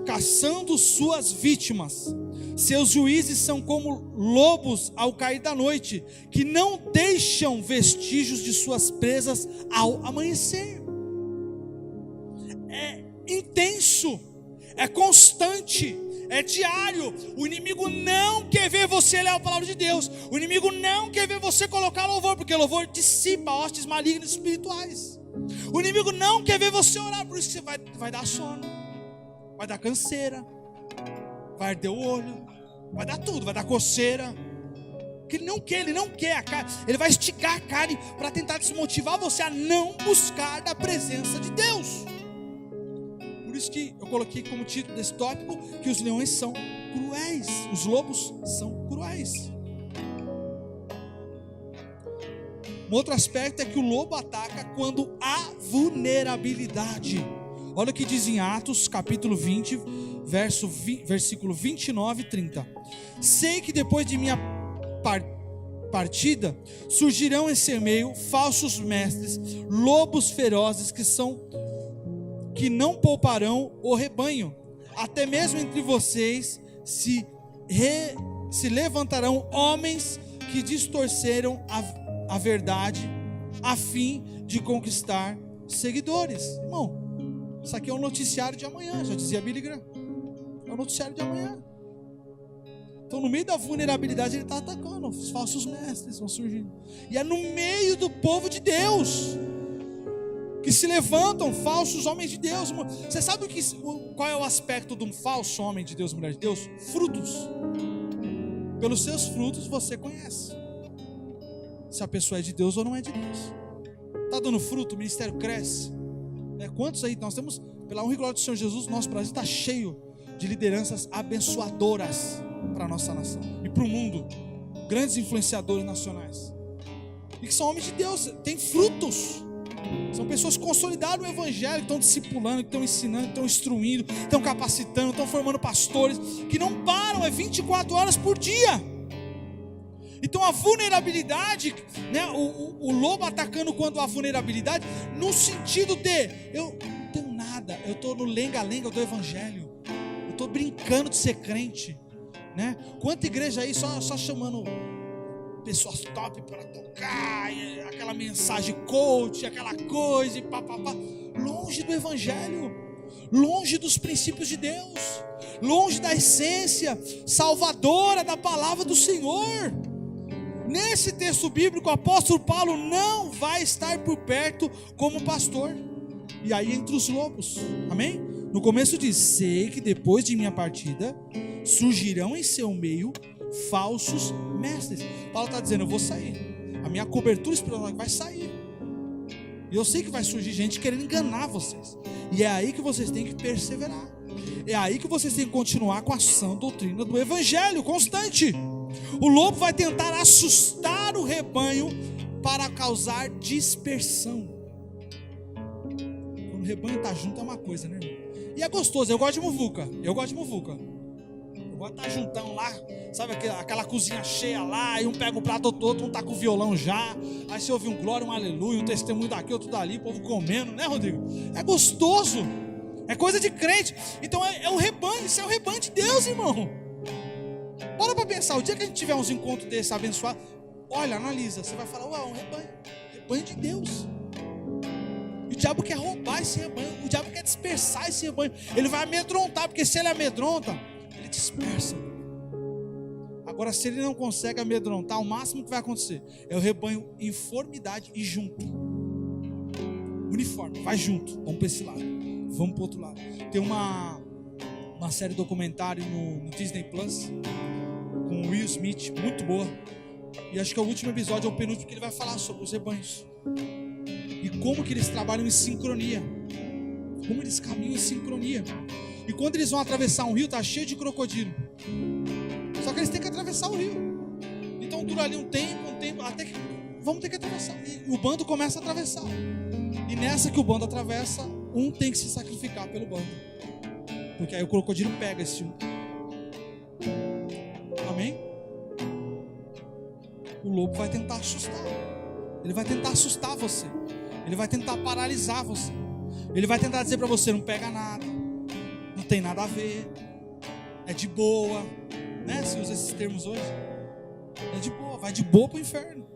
A: caçando suas vítimas. Seus juízes são como lobos ao cair da noite, que não deixam vestígios de suas presas ao amanhecer. É intenso, é constante, é diário. O inimigo não quer ver você ler a palavra de Deus. O inimigo não quer ver você colocar louvor, porque louvor dissipa hostes malignas espirituais. O inimigo não quer ver você orar, por isso que você vai dar sono, vai dar canseira, vai arder o olho, vai dar tudo, vai dar coceira. Porque ele não quer a carne. Ele vai esticar a carne para tentar desmotivar você a não buscar da presença de Deus. Por isso que eu coloquei como título desse tópico que os leões são cruéis, os lobos são cruéis. Um outro aspecto é que o lobo ataca quando há vulnerabilidade. Olha o que diz em Atos, capítulo 20, versículo 29 e 30. Sei que depois de minha partida, surgirão em seu meio falsos mestres, lobos ferozes que não pouparão o rebanho. Até mesmo entre vocês se levantarão homens que distorceram a verdade a fim de conquistar seguidores. Irmão, isso aqui é um noticiário de amanhã, já dizia Billy Graham. É um noticiário de amanhã. Então, no meio da vulnerabilidade, ele está atacando. Os falsos mestres vão surgindo. E é no meio do povo de Deus que se levantam falsos homens de Deus. Você sabe qual é o aspecto de um falso homem de Deus, mulher de Deus? Frutos. Pelos seus frutos você conhece se a pessoa é de Deus ou não é de Deus. Está dando fruto, o ministério cresce. Quantos aí nós temos, pela honra e glória do Senhor Jesus, nosso Brasil está cheio de lideranças abençoadoras para a nossa nação e para o mundo, grandes influenciadores nacionais, e que são homens de Deus, têm frutos, são pessoas consolidadas no Evangelho, que estão discipulando, que estão ensinando, que estão instruindo, que estão capacitando, estão formando pastores, que não param, 24 horas por dia. Então a vulnerabilidade, né, o lobo atacando quando há vulnerabilidade, no sentido de, eu não tenho nada, eu estou no lenga-lenga do Evangelho, eu estou brincando de ser crente, né? Quanta igreja aí só chamando pessoas top para tocar, aquela mensagem coach, aquela coisa, e papapá, longe do Evangelho, longe dos princípios de Deus, longe da essência salvadora da palavra do Senhor. Nesse texto bíblico, o apóstolo Paulo não vai estar por perto como pastor. E aí entre os lobos, amém? No começo diz, sei que depois de minha partida, surgirão em seu meio falsos mestres. Paulo está dizendo, eu vou sair. A minha cobertura espiritual vai sair. E eu sei que vai surgir gente querendo enganar vocês. E é aí que vocês têm que perseverar. É aí que vocês têm que continuar com a sã doutrina do Evangelho, constante. O lobo vai tentar assustar o rebanho para causar dispersão. Quando o rebanho está junto é uma coisa, né? E é gostoso, eu gosto de muvuca. Eu gosto de estar juntão lá, sabe aquela cozinha cheia lá, e um pega o prato todo, um tá com o violão já, aí você ouve um glória, um aleluia, um testemunho daqui, outro dali, o povo comendo, né, Rodrigo? É gostoso, é coisa de crente. Então é o rebanho, isso é o rebanho de Deus, irmão. Bora para pensar, o dia que a gente tiver uns encontros desses abençoados, olha, analisa, você vai falar, ué, é um rebanho de Deus. E o diabo quer roubar esse rebanho, o diabo quer dispersar esse rebanho, ele vai amedrontar, porque se ele amedronta, ele dispersa. Agora, se ele não consegue amedrontar, o máximo que vai acontecer é o rebanho em uniformidade e junto. Uniforme, vai junto, vamos para esse lado, vamos para o outro lado. Tem uma série documentário no Disney Plus com o Will Smith, muito boa. E acho que é o último episódio, é o penúltimo, que ele vai falar sobre os rebanhos e como que eles trabalham em sincronia, como eles caminham em sincronia. E quando eles vão atravessar um rio, tá cheio de crocodilo, só que eles têm que atravessar o rio. Então dura ali um tempo, até que vamos ter que atravessar. E o bando começa a atravessar. E nessa que o bando atravessa, um tem que se sacrificar pelo bando, porque aí o crocodilo pega esse um. Amém? O lobo vai tentar assustar. Ele vai tentar assustar você. Ele vai tentar paralisar você. Ele vai tentar dizer para você, não pega nada, não tem nada a ver, é de boa, né? Se usa esses termos hoje, é de boa, vai de boa para o inferno.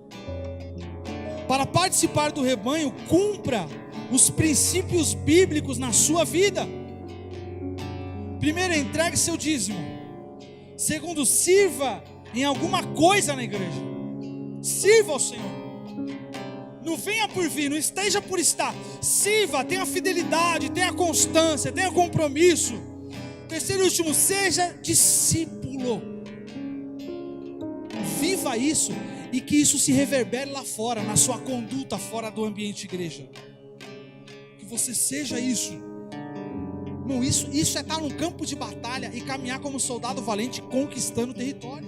A: Para participar do rebanho, cumpra os princípios bíblicos na sua vida. Primeiro, entregue seu dízimo. Segundo, sirva em alguma coisa na igreja. Sirva ao Senhor. Não venha por vir, não esteja por estar. Sirva, tenha fidelidade, tenha constância, tenha compromisso. Terceiro e último, seja discípulo. Viva isso e que isso se reverbere lá fora, na sua conduta fora do ambiente de igreja. Que você seja isso. Não, isso é estar num campo de batalha e caminhar como soldado valente, conquistando o território.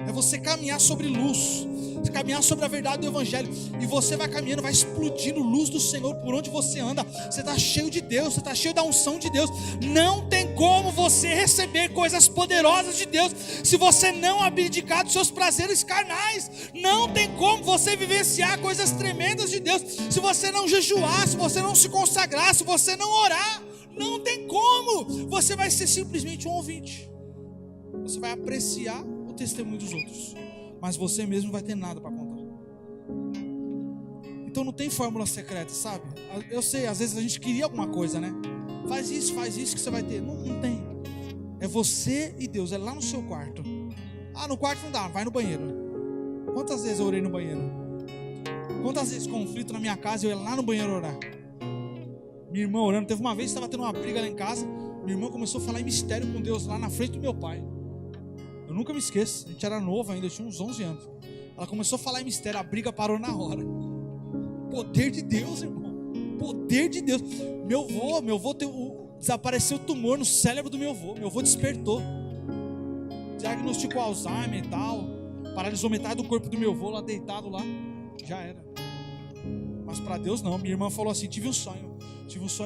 A: É você caminhar sobre luz, caminhar sobre a verdade do Evangelho, e você vai caminhando, vai explodindo luz do Senhor por onde você anda. Você está cheio de Deus, você está cheio da unção de Deus. Não tem como você receber coisas poderosas de Deus se você não abdicar dos seus prazeres carnais. Não tem como você vivenciar coisas tremendas de Deus se você não jejuar, se você não se consagrar, se você não orar. Não tem como. Você vai ser simplesmente um ouvinte. Você vai apreciar o testemunho dos outros, mas você mesmo não vai ter nada para contar. Então não tem fórmula secreta, sabe? Eu sei, às vezes a gente queria alguma coisa, né? Faz isso que você vai ter. Não tem. É você e Deus, é lá no seu quarto. Ah, no quarto não dá, vai no banheiro. Quantas vezes eu orei no banheiro? Quantas vezes conflito na minha casa eu ia lá no banheiro orar? Minha irmã orando, teve uma vez que estava tendo uma briga lá em casa. Minha irmã começou a falar em mistério com Deus lá na frente do meu pai. Eu nunca me esqueço, a gente era novo ainda, eu tinha uns 11 anos. Ela começou a falar em mistério, a briga parou na hora. Poder de Deus, irmão. Poder de Deus. Meu avô desapareceu o tumor no cérebro do meu avô. Meu avô despertou. Diagnosticou Alzheimer e tal. Paralisou metade do corpo do meu avô lá deitado lá. Já era. Mas para Deus não. Minha irmã falou assim, tive um sonho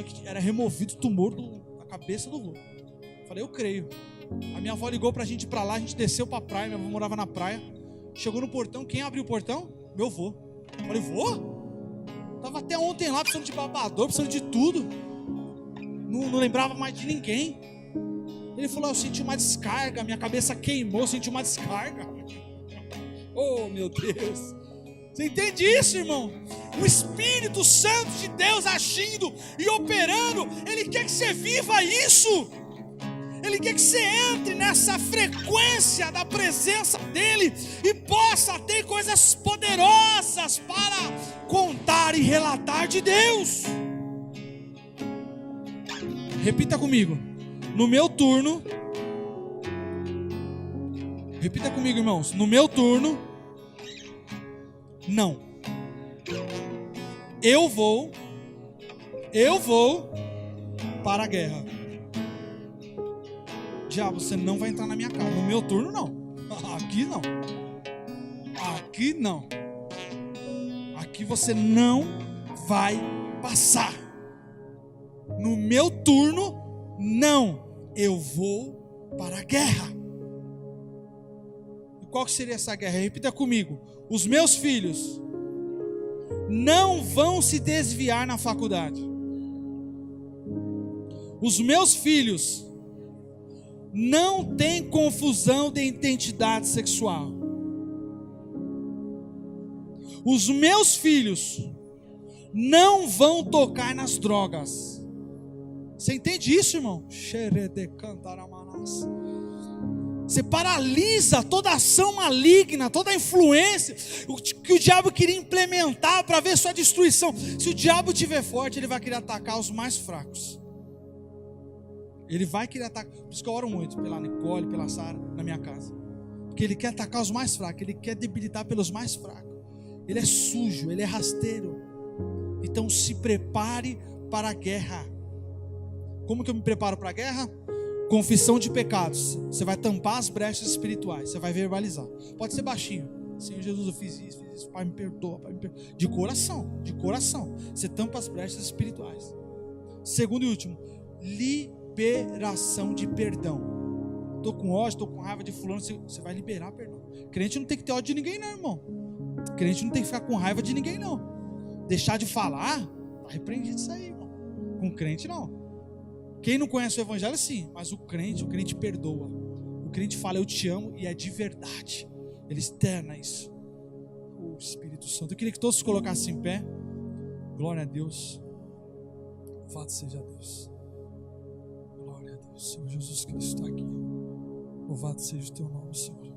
A: que era removido o tumor da cabeça do avô. Falei, eu creio. A minha avó ligou pra gente ir pra lá, a gente desceu pra praia, minha avó morava na praia. Chegou no portão, quem abriu o portão? Meu avô. Falei, vô? Tava até ontem lá, precisando de babador, precisando de tudo. Não lembrava mais de ninguém. Ele falou, eu senti uma descarga, minha cabeça queimou, eu senti uma descarga. Oh, meu Deus. Você entende isso, irmão? O Espírito Santo de Deus agindo e operando, Ele quer que você viva isso. Ele quer que você entre nessa frequência da presença dEle e possa ter coisas poderosas para contar e relatar de Deus. Repita comigo. No meu turno. Repita comigo, irmãos. No meu turno. Não. Eu vou para a guerra. Diabo, você não vai entrar na minha casa. No meu turno, não. Aqui não. Aqui não. Aqui você não vai passar. No meu turno, não. Eu vou para a guerra. E qual que seria essa guerra? Repita comigo. Os meus filhos não vão se desviar na faculdade. Os meus filhos não tem confusão de identidade sexual. Os meus filhos não vão tocar nas drogas. Você entende isso, irmão? Você paralisa toda ação maligna, toda influência que o diabo queria implementar para ver sua destruição. Se o diabo estiver forte, ele vai querer atacar os mais fracos. Ele vai querer atacar. Por isso que eu oro muito pela Nicole, pela Sara, na minha casa. Porque ele quer atacar os mais fracos. Ele quer debilitar pelos mais fracos. Ele é sujo, ele é rasteiro. Então se prepare para a guerra. Como que eu me preparo para a guerra? Confissão de pecados. Você vai tampar as brechas espirituais. Você vai verbalizar. Pode ser baixinho. Senhor Jesus, eu fiz isso. Pai, me perdoa. Pai, me perdoa. De coração. Você tampa as brechas espirituais. Segundo e último. Liberação de perdão. Estou com ódio, estou com raiva de fulano. Você vai liberar perdão. Crente não tem que ter ódio de ninguém não, irmão. Crente não tem que ficar com raiva de ninguém não. Deixar de falar, tá repreendido isso aí, irmão. Com crente não. Quem não conhece o evangelho sim, mas o crente perdoa. O crente fala eu te amo e é de verdade. Ele externa isso. O Espírito Santo. Eu queria que todos se colocassem em pé. Glória a Deus. Louvado seja Deus. Glória a Deus. Senhor Jesus Cristo está aqui. Louvado seja o teu nome, Senhor.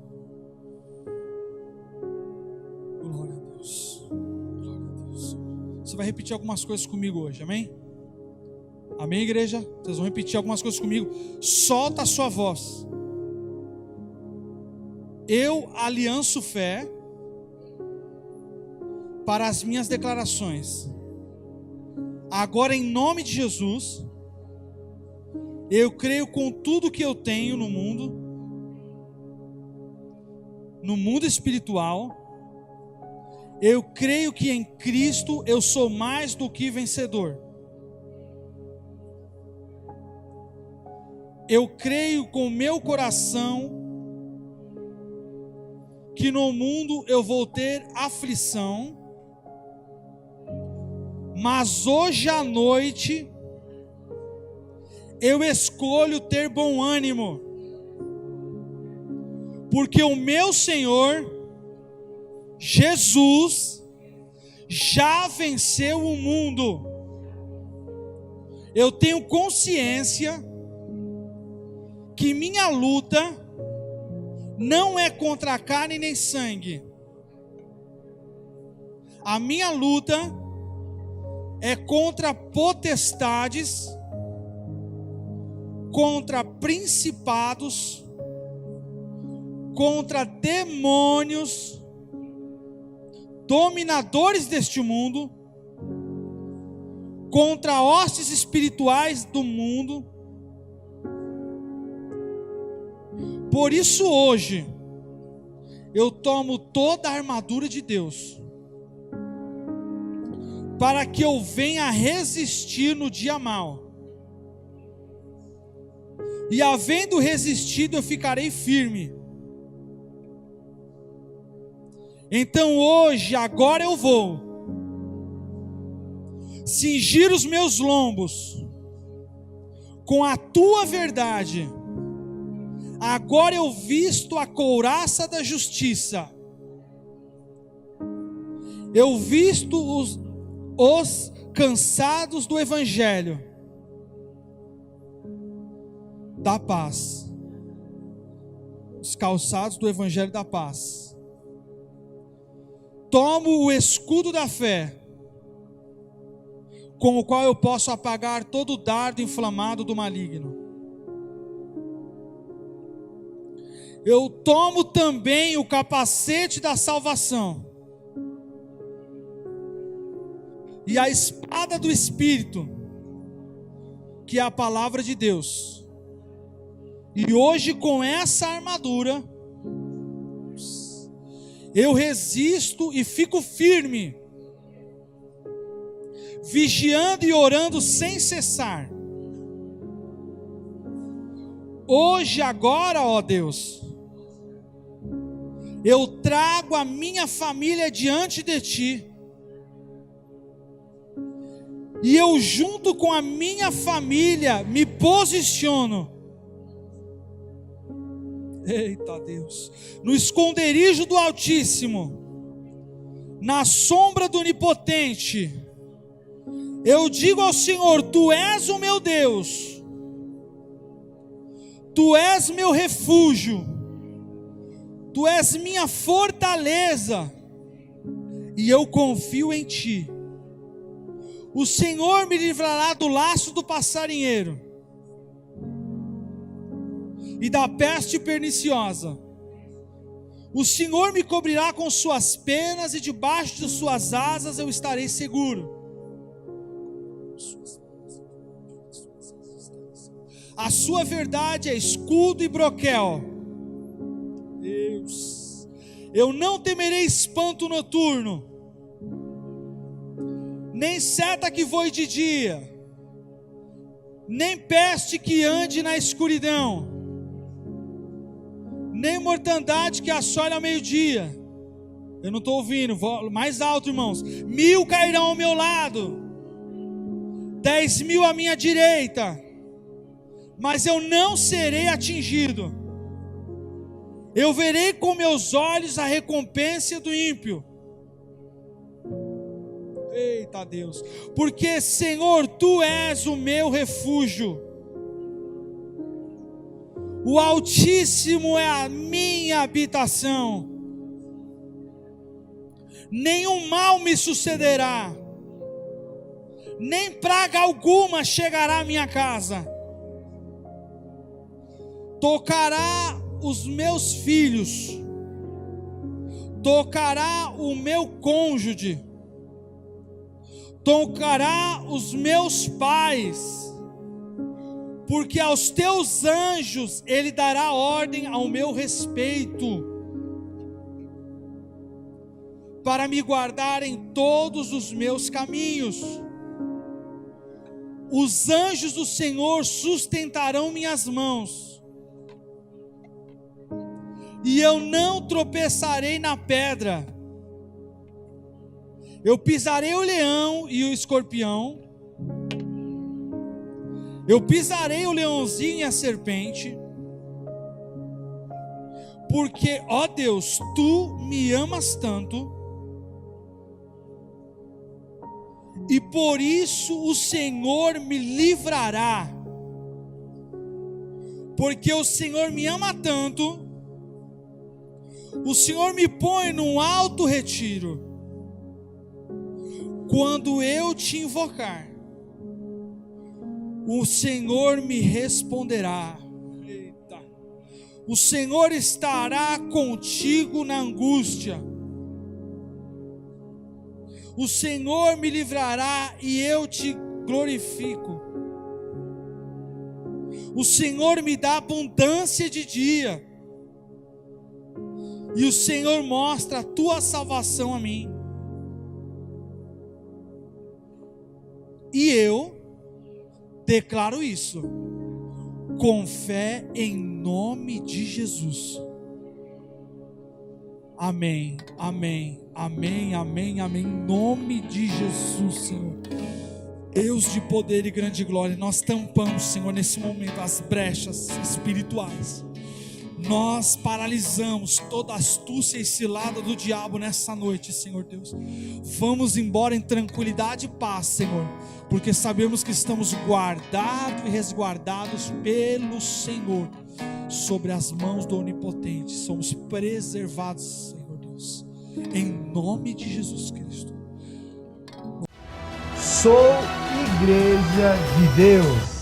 A: Glória a Deus. Glória a Deus. Você vai repetir algumas coisas comigo hoje, amém? Amém, igreja? Vocês vão repetir algumas coisas comigo. Solta a sua voz. Eu alianço fé para as minhas declarações. Agora, em nome de Jesus, eu creio com tudo que eu tenho no mundo espiritual, Eu creio que em Cristo eu sou mais do que vencedor. Eu creio com o meu coração que no mundo eu vou ter aflição, mas hoje à noite eu escolho ter bom ânimo, porque o meu Senhor Jesus já venceu o mundo. Eu tenho consciência que minha luta não é contra a carne nem sangue. A minha luta é contra potestades, contra principados, contra demônios, dominadores deste mundo, contra hostes espirituais do mundo. Por isso hoje, eu tomo toda a armadura de Deus, para que eu venha resistir no dia mau. E havendo resistido, eu ficarei firme. Então hoje, agora eu vou cingir os meus lombos com a tua verdade. Agora eu visto a couraça da justiça. Eu visto os cansados do evangelho da paz. Os calçados do evangelho da paz. Tomo o escudo da fé, com o qual eu posso apagar todo o dardo inflamado do maligno. Eu tomo também o capacete da salvação e a espada do Espírito, que é a palavra de Deus. E hoje, com essa armadura, eu resisto e fico firme, vigiando e orando sem cessar. Hoje, agora, ó Deus, eu trago a minha família diante de Ti, e eu junto com a minha família me posiciono, eita Deus, no esconderijo do Altíssimo, na sombra do Onipotente. Eu digo ao Senhor: Tu és o meu Deus, Tu és meu refúgio, Tu és minha fortaleza, e eu confio em Ti. O Senhor me livrará do laço do passarinheiro e da peste perniciosa. O Senhor me cobrirá com suas penas, e debaixo de suas asas eu estarei seguro. A sua verdade é escudo e broquel. Deus, eu não temerei espanto noturno, nem seta que voe de dia, nem peste que ande na escuridão, nem mortandade que assole ao meio-dia. Eu não estou ouvindo, mais alto, irmãos. 1000 cairão ao meu lado, 10.000 à minha direita, mas eu não serei atingido. Eu verei com meus olhos a recompensa do ímpio. Eita Deus, porque Senhor, Tu és o meu refúgio, o Altíssimo é a minha habitação, nenhum mal me sucederá, nem praga alguma chegará à minha casa. Tocará os meus filhos, tocará o meu cônjuge, tocará os meus pais, porque aos Teus anjos Ele dará ordem ao meu respeito, para me guardar em todos os meus caminhos. Os anjos do Senhor sustentarão minhas mãos, e eu não tropeçarei na pedra. Eu pisarei o leão e o escorpião, eu pisarei o leãozinho e a serpente, porque, ó Deus, tu me amas tanto, e por isso o Senhor me livrará, porque o Senhor me ama tanto, o Senhor me põe num alto retiro. Quando eu te invocar, o Senhor me responderá. Eita. O Senhor estará contigo na angústia. O Senhor me livrará e eu te glorifico. O Senhor me dá abundância de dia, e o Senhor mostra a tua salvação a mim. E eu declaro isso com fé em nome de Jesus. Amém, amém, amém, amém, amém. Em nome de Jesus, Senhor. Deus de poder e grande glória, nós tampamos, Senhor, nesse momento as brechas espirituais. Nós paralisamos toda astúcia e cilada do diabo nessa noite, Senhor Deus. Vamos embora em tranquilidade e paz, Senhor, porque sabemos que estamos guardados e resguardados pelo Senhor, sobre as mãos do Onipotente. Somos preservados, Senhor Deus, em nome de Jesus Cristo.
B: Sou Igreja de Deus.